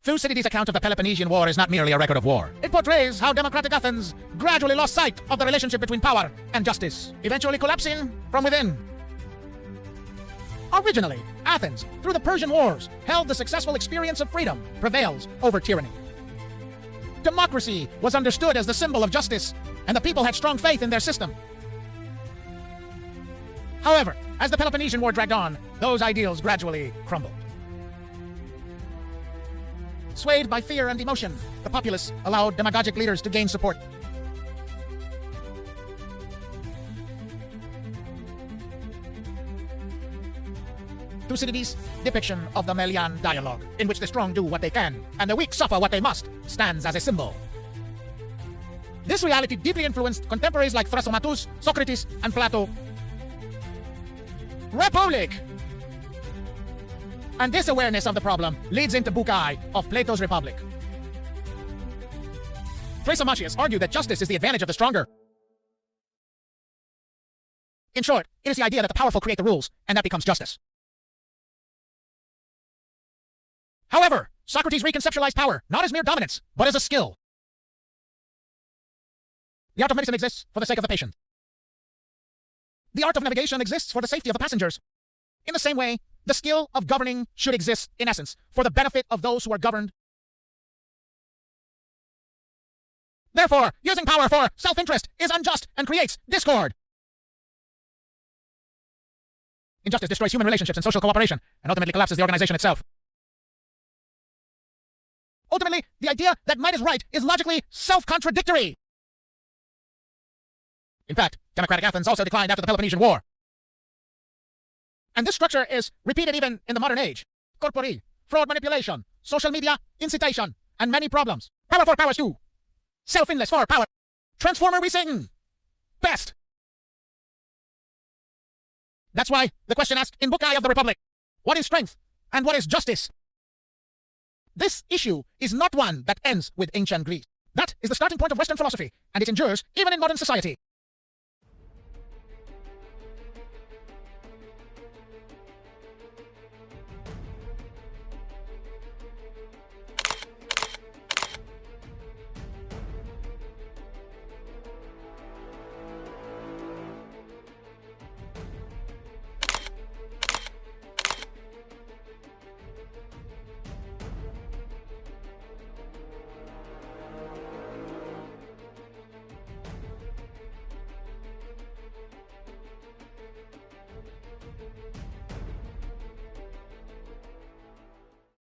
Thucydides' account of the Peloponnesian War is not merely a record of war. It portrays how democratic Athens gradually lost sight of the relationship between power and justice, eventually collapsing from within. Originally, Athens, through the Persian Wars, held the successful experience of freedom prevails over tyranny. Democracy was understood as the symbol of justice, and the people had strong faith in their system. However, as the Peloponnesian War dragged on, those ideals gradually crumbled. Swayed by fear and emotion, the populace allowed demagogic leaders to gain support. Thucydides' depiction of the Melian dialogue, in which the strong do what they can and the weak suffer what they must, stands as a symbol. This reality deeply influenced contemporaries like Thrasymachus, Socrates, and Plato. Republic! And this awareness of the problem leads into Book I of Plato's Republic. Thrasymachus argued that justice is the advantage of the stronger. In short, it is the idea that the powerful create the rules, and that becomes justice. However, Socrates reconceptualized power not as mere dominance, but as a skill. The art of medicine exists for the sake of the patient. The art of navigation exists for the safety of the passengers. In the same way, the skill of governing should exist, in essence, for the benefit of those who are governed. Therefore, using power for self-interest is unjust and creates discord. Injustice destroys human relationships and social cooperation, and ultimately collapses the organization itself. Ultimately, the idea that might is right is logically self-contradictory. In fact, democratic Athens also declined after the Peloponnesian War. And this structure is repeated even in the modern age. Corpori, fraud manipulation, social media, incitation, and many problems. Power for power's you. Self-inless for power. Transformer we sing. Best. That's why the question asked in Book I of the Republic, what is strength and what is justice? This issue is not one that ends with ancient Greece. That is the starting point of Western philosophy, and it endures even in modern society.